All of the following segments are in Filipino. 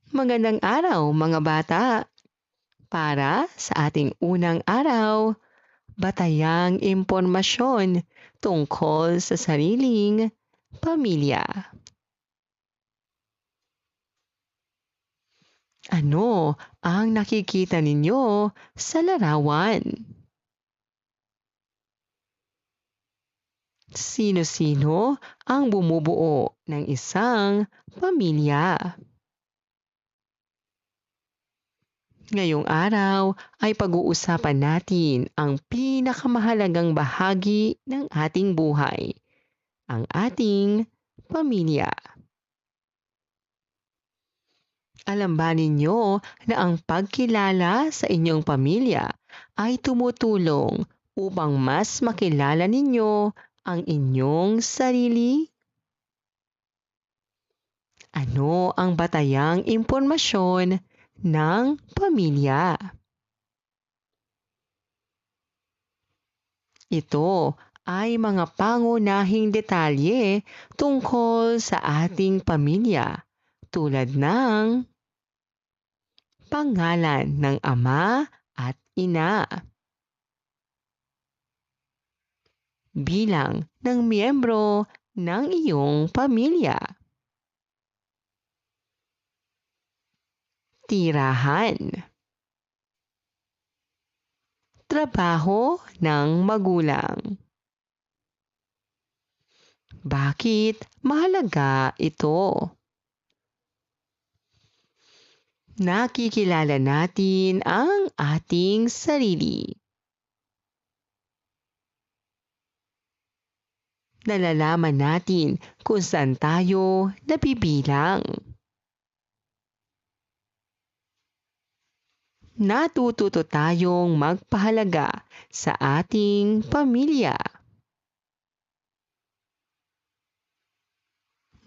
Magandang araw mga bata! Para sa ating unang araw, batayang impormasyon tungkol sa sariling pamilya. Ano ang nakikita ninyo sa larawan? Sino-sino ang bumubuo ng isang pamilya? Ngayong araw ay pag-uusapan natin ang pinakamahalagang bahagi ng ating buhay, ang ating pamilya. Alam ba ninyo na ang pagkilala sa inyong pamilya ay tumutulong upang mas makilala ninyo ang inyong sarili? Ano ang batayang impormasyon ng pamilya? Ito ay mga pangunahing detalye tungkol sa ating pamilya tulad ng pangalan ng ama at ina, bilang ng miyembro ng iyong pamilya, tirahan, trabaho ng magulang. Bakit mahalaga ito? Nakikilala natin ang ating sarili. Nalalaman natin kung saan tayo nabibilang. Natututo tayong magpahalaga sa ating pamilya.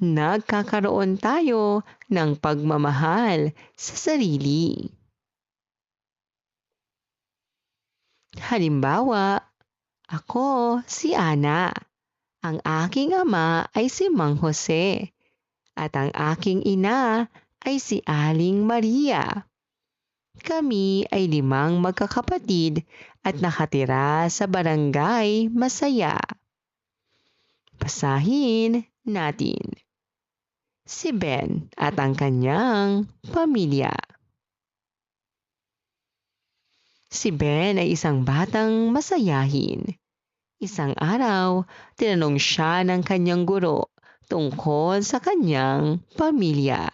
Nagkakaroon tayo ng pagmamahal sa sarili. Halimbawa, ako si Ana. Ang aking ama ay si Mang Jose at ang aking ina ay si Aling Maria. Kami ay 5 magkakapatid at nakatira sa barangay Masaya. Basahin natin. Si Ben at ang kanyang pamilya. Si Ben ay isang batang masayahin. Isang araw, tinanong siya ng kanyang guro tungkol sa kanyang pamilya.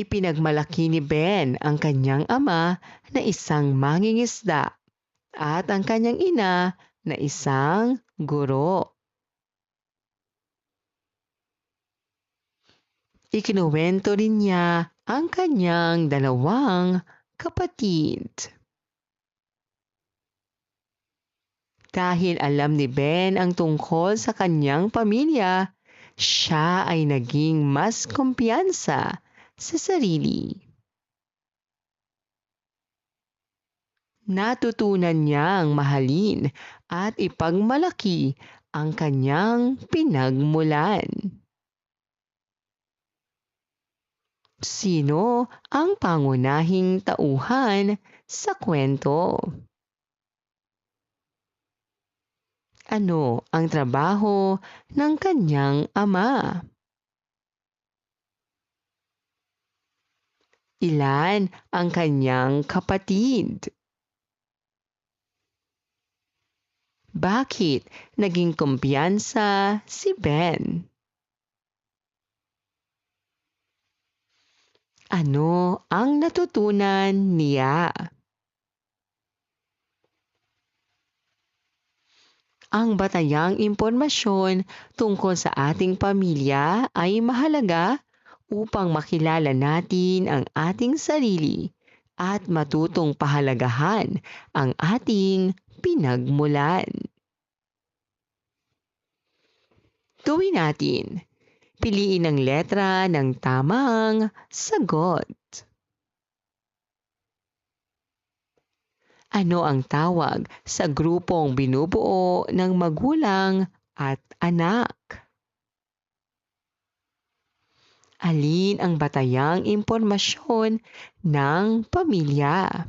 Ipinagmalaki ni Ben ang kanyang ama na isang mangingisda at ang kanyang ina na isang guro. Ikinuwento rin niya ang kanyang 2 kapatid. Dahil alam ni Ben ang tungkol sa kanyang pamilya, siya ay naging mas kumpiyansa sa sarili. Natutunan niyang mahalin at ipagmalaki ang kanyang pinagmulan. Sino ang pangunahing tauhan sa kwento? Ano ang trabaho ng kanyang ama? Ilan ang kanyang kapatid? Bakit naging kumpiyansa si Ben? Ano ang natutunan niya? Ang batayang impormasyon tungkol sa ating pamilya ay mahalaga upang makilala natin ang ating sarili at matutong pahalagahan ang ating pinagmulan. Gawin natin. Piliin ang letra ng tamang sagot. Ano ang tawag sa grupong binubuo ng magulang at anak? Alin ang batayang impormasyon ng pamilya?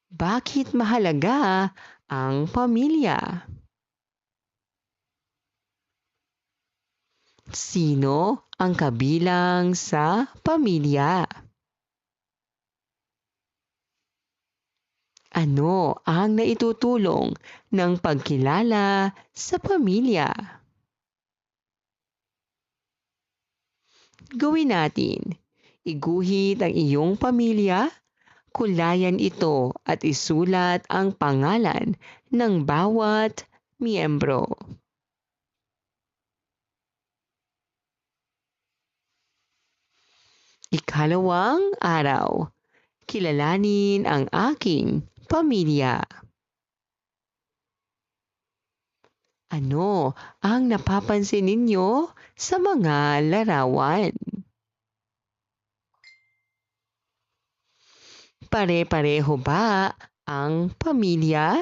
Bakit mahalaga ang pamilya? Sino ang kabilang sa pamilya? Ano ang naitutulong ng pagkilala sa pamilya? Gawin natin. Iguhit ang iyong pamilya, kulayan ito at isulat ang pangalan ng bawat miyembro. Ikalawang araw, kilalanin ang aking pamilya. Ano ang napapansin ninyo sa mga larawan? Pare-pareho ba ang pamilya?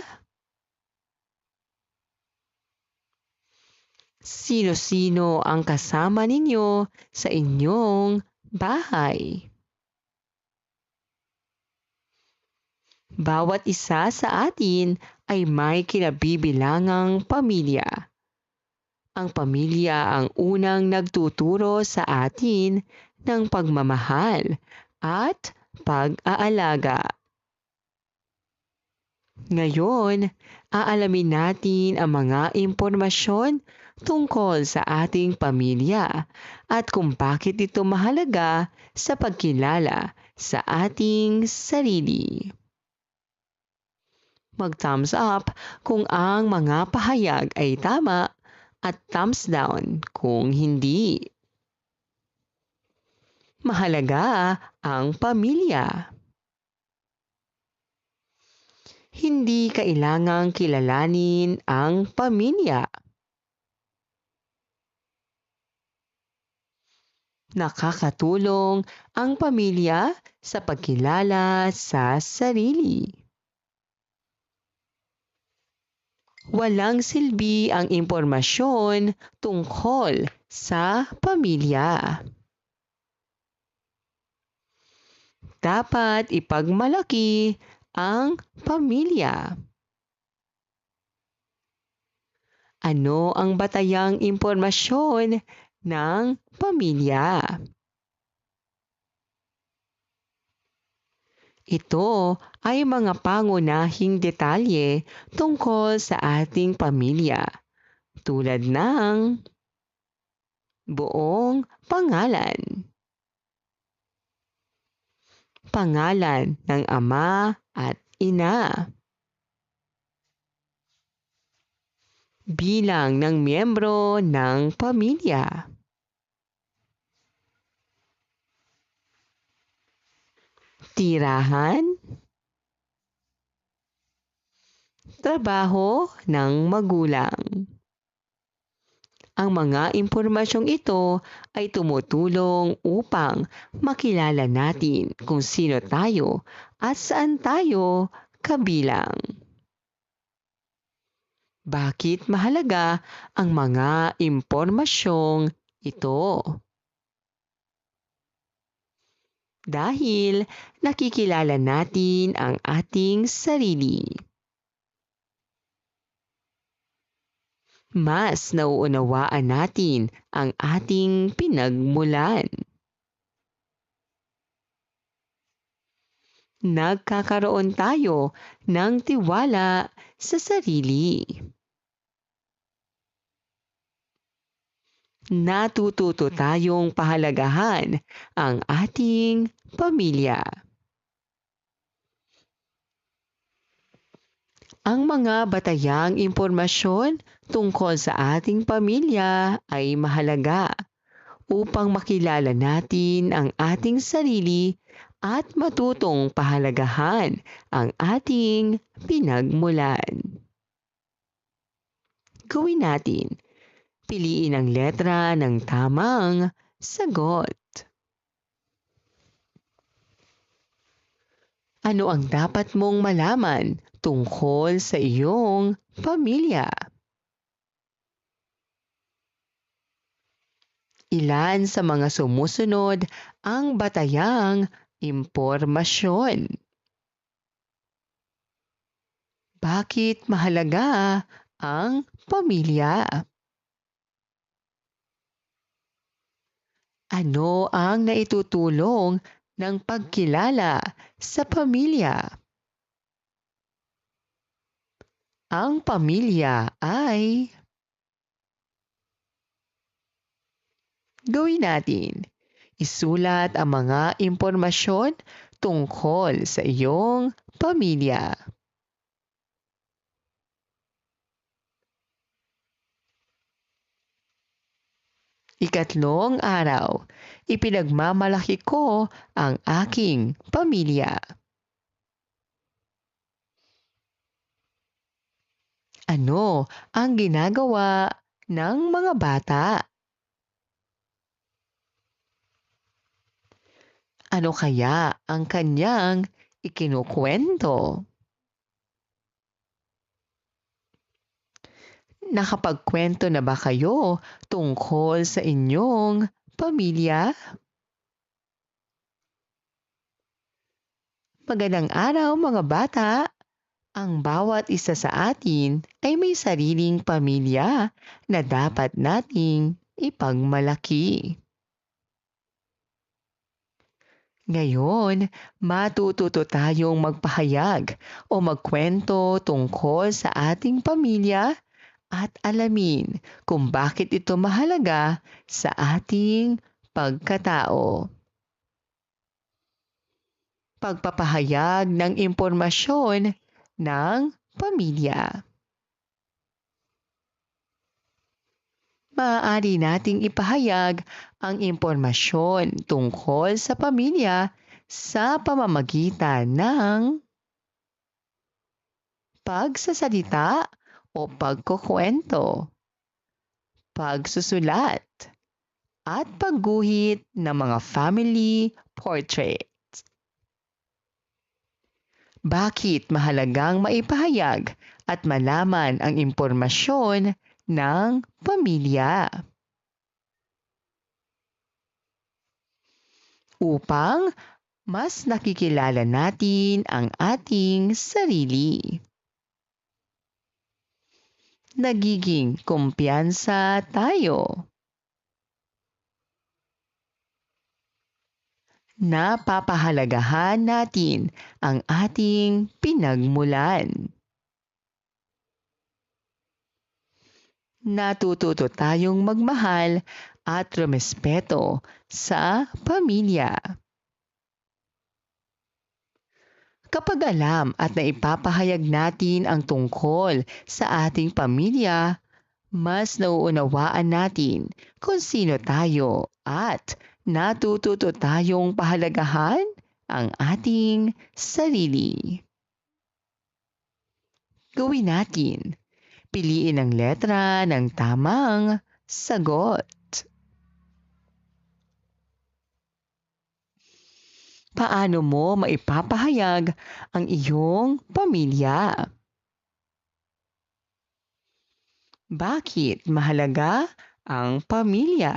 Sino-sino ang kasama ninyo sa inyong bahay? Bawat isa sa atin ay may kinabibilangang pamilya. Ang pamilya ang unang nagtuturo sa atin ng pagmamahal at pag-aalaga. Ngayon, aalamin natin ang mga impormasyon tungkol sa ating pamilya at kung bakit ito mahalaga sa pagkilala sa ating sarili. Mag-thumbs up kung ang mga pahayag ay tama at thumbs down kung hindi. Mahalaga ang pamilya. Hindi kailangang kilalanin ang pamilya. Nakakatulong ang pamilya sa pagkilala sa sarili. Walang silbi ang impormasyon tungkol sa pamilya. Dapat ipagmalaki ang pamilya. Ano ang batayang impormasyon ng pamilya? Ito ay mga pangunahing detalye tungkol sa ating pamilya, tulad ng buong pangalan, pangalan ng ama at ina, bilang ng miyembro ng pamilya, tirahan, trabaho ng magulang. Ang mga impormasyong ito ay tumutulong upang makilala natin kung sino tayo at saan tayo kabilang. Bakit mahalaga ang mga impormasyong ito? Dahil nakikilala natin ang ating sarili. Mas nauunawaan natin ang ating pinagmulan. Nagkakaroon tayo ng tiwala sa sarili. Natututo tayong pahalagahan ang ating pamilya. Ang mga batayang impormasyon tungkol sa ating pamilya ay mahalaga upang makilala natin ang ating sarili at matutong pahalagahan ang ating pinagmulan. Gawin natin. Piliin ang letra ng tamang sagot. Ano ang dapat mong malaman tungkol sa iyong pamilya? Ilan sa mga sumusunod ang batayang impormasyon? Bakit mahalaga ang pamilya? Ano ang naitutulong ng pagkilala sa pamilya? Ang pamilya ay gawin natin. Isulat ang mga impormasyon tungkol sa iyong pamilya. Ikatlong araw, ipinagmamalaki ko ang aking pamilya. Ano ang ginagawa ng mga bata? Ano kaya ang kanyang ikinukwento? Nakapagkwento na ba kayo tungkol sa inyong pamilya? Magandang araw mga bata! Ang bawat isa sa atin ay may sariling pamilya na dapat nating ipagmalaki. Ngayon, matututo tayong magpahayag o magkwento tungkol sa ating pamilya at alamin kung bakit ito mahalaga sa ating pagkatao. Pagpapahayag ng impormasyon ng pamilya. Maaari nating ipahayag ang impormasyon tungkol sa pamilya sa pamamagitan ng pagsasalita o pagkukwento, pagsusulat, at pagguhit ng mga family portrait. Bakit mahalagang maipahayag at malaman ang impormasyon ng pamilya? Upang mas nakikilala natin ang ating sarili. Nagiging kumpiyansa tayo. Napapahalagahan natin ang ating pinagmulan. Natututo tayong magmahal at rumespeto sa pamilya. Kapag alam at naipapahayag natin ang tungkol sa ating pamilya, mas nauunawaan natin kung sino tayo at natututo tayong pahalagahan ang ating sarili. Gawin natin. Piliin ang letra ng tamang sagot. Paano mo maipapahayag ang iyong pamilya? Bakit mahalaga ang pamilya?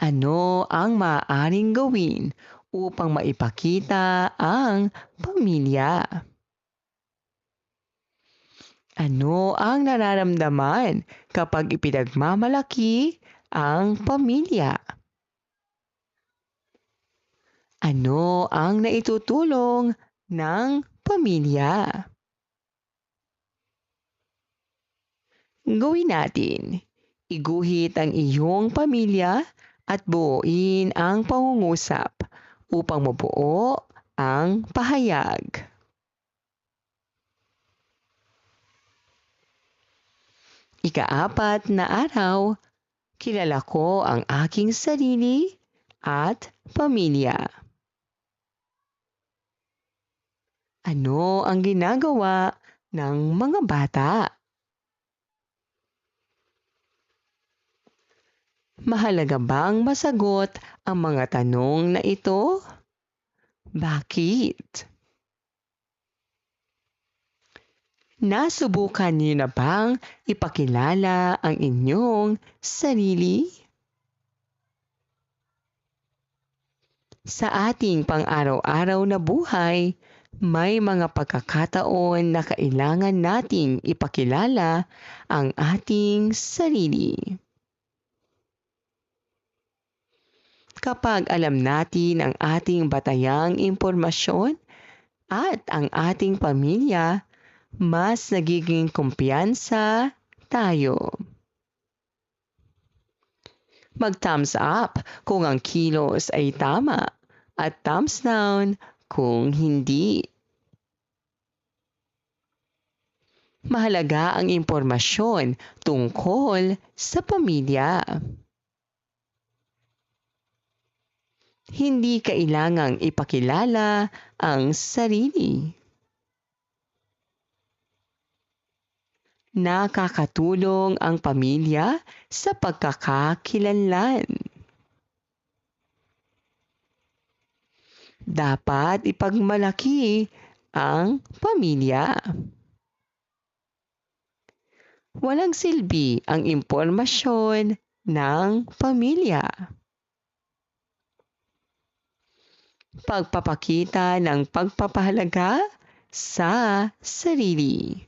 Ano ang maaaring gawin upang maipakita ang pamilya? Ano ang nararamdaman kapag ipinagmamalaki ang pamilya? Ano ang naitutulong ng pamilya? Gawin natin. Iguhit ang iyong pamilya at buuin ang pangungusap upang mabuo ang pahayag. Ika-4 na araw, kilala ko ang aking sarili at pamilya. Ano ang ginagawa ng mga bata? Mahalaga bang masagot ang mga tanong na ito? Bakit? Nasubukan niyo na bang ipakilala ang inyong sarili? Sa ating pang-araw-araw na buhay, may mga pagkakataon na kailangan nating ipakilala ang ating sarili. Kapag alam natin ang ating batayang impormasyon at ang ating pamilya, mas nagiging kumpiyansa tayo. Mag-thumbs up kung ang kilos ay tama at thumbs down kung hindi. Mahalaga ang impormasyon tungkol sa pamilya. Hindi kailangang ipakilala ang sarili. Nakakatulong ang pamilya sa pagkakakilanlan. Dapat ipagmalaki ang pamilya. Walang silbi ang impormasyon ng pamilya. Pagpapakita ng pagpapahalaga sa sarili.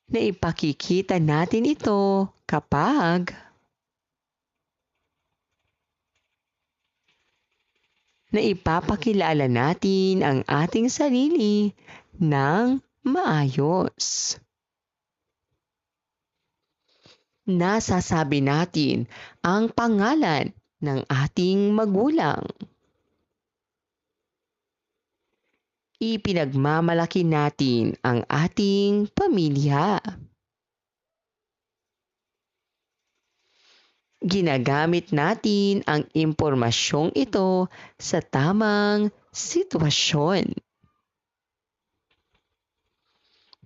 Naipakikita natin ito kapag naipapakilala natin ang ating sarili ng maayos. Nasasabi natin ang pangalan ng ating magulang. Ipinagmamalaki natin ang ating pamilya. Ginagamit natin ang impormasyong ito sa tamang sitwasyon.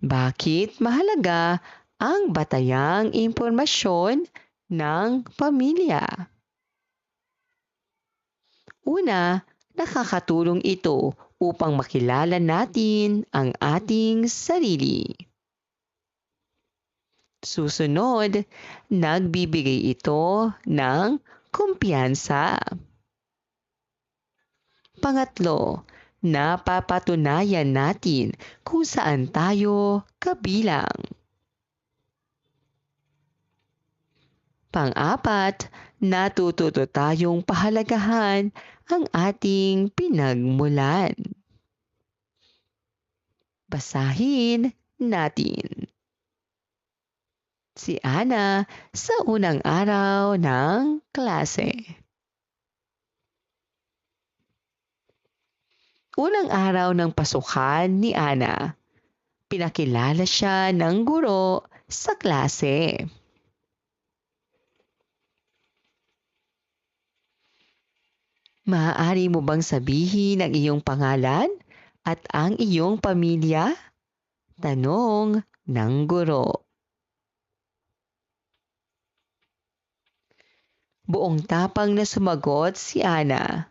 Bakit mahalaga ang batayang impormasyon ng pamilya? Una, nakakatulong ito upang makilala natin ang ating sarili. Susunod, nagbibigay ito ng kumpiyansa. Pangatlo, napapatunayan natin kung saan tayo kabilang. Pang-apat, natututo tayong pahalagahan ang ating pinagmulan. Basahin natin. Si Ana sa unang araw ng klase. Unang araw ng pasukan ni Ana. Pinakilala siya ng guro sa klase. Maaari mo bang sabihin ang iyong pangalan at ang iyong pamilya? Tanong ng guro. Buong tapang na sumagot si Ana.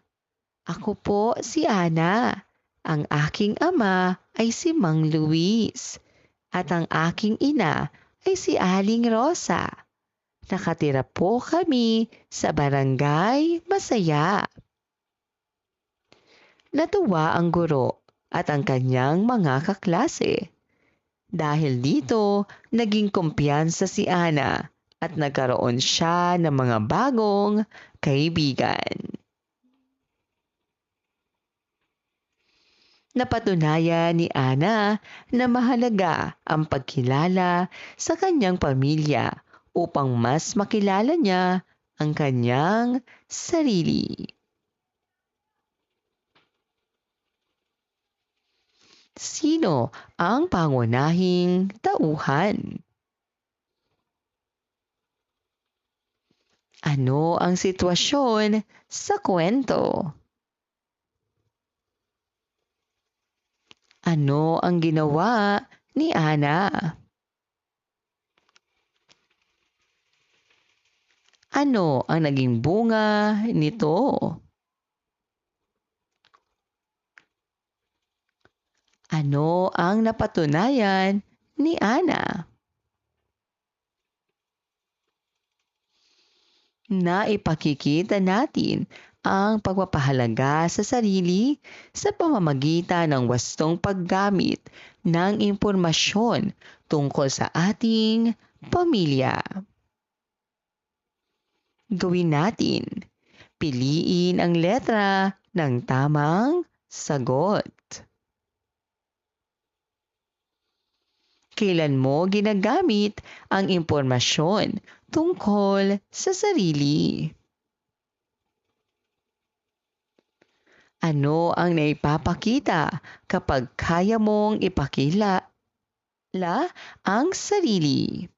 Ako po si Ana. Ang aking ama ay si Mang Luis. At ang aking ina ay si Aling Rosa. Nakatira po kami sa barangay Masaya. Natuwa ang guro at ang kanyang mga kaklase. Dahil dito, naging kumpiyansa si Ana at nagkaroon siya ng mga bagong kaibigan. Napatunayan ni Ana na mahalaga ang pagkilala sa kanyang pamilya upang mas makilala niya ang kanyang sarili. Sino ang pangunahing tauhan? Ano ang sitwasyon sa kwento? Ano ang ginawa ni Ana? Ano ang naging bunga nito? Ano ang napatunayan ni Ana? Naipakikita natin ang pagpapahalaga sa sarili sa pamamagitan ng wastong paggamit ng impormasyon tungkol sa ating pamilya. Gawin natin. Piliin ang letra ng tamang sagot. Kailan mo ginagamit ang impormasyon tungkol sa sarili? Ano ang naipapakita kapag kaya mong ipakilala ang sarili?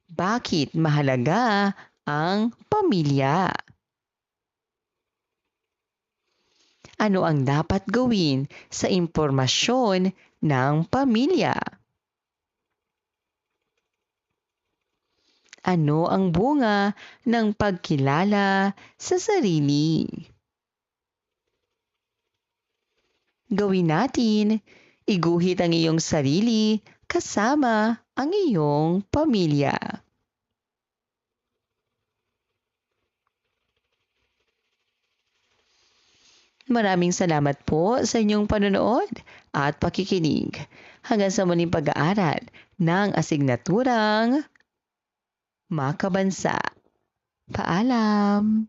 Bakit mahalaga ang pamilya? Ano ang dapat gawin sa impormasyon ng pamilya? Ano ang bunga ng pagkilala sa sarili? Gawin natin, iguhit ang iyong sarili kasama ang iyong pamilya. Maraming salamat po sa inyong panonood at pakikinig. Hanggang sa muling pag-aaral ng asignaturang Makabansa. Paalam!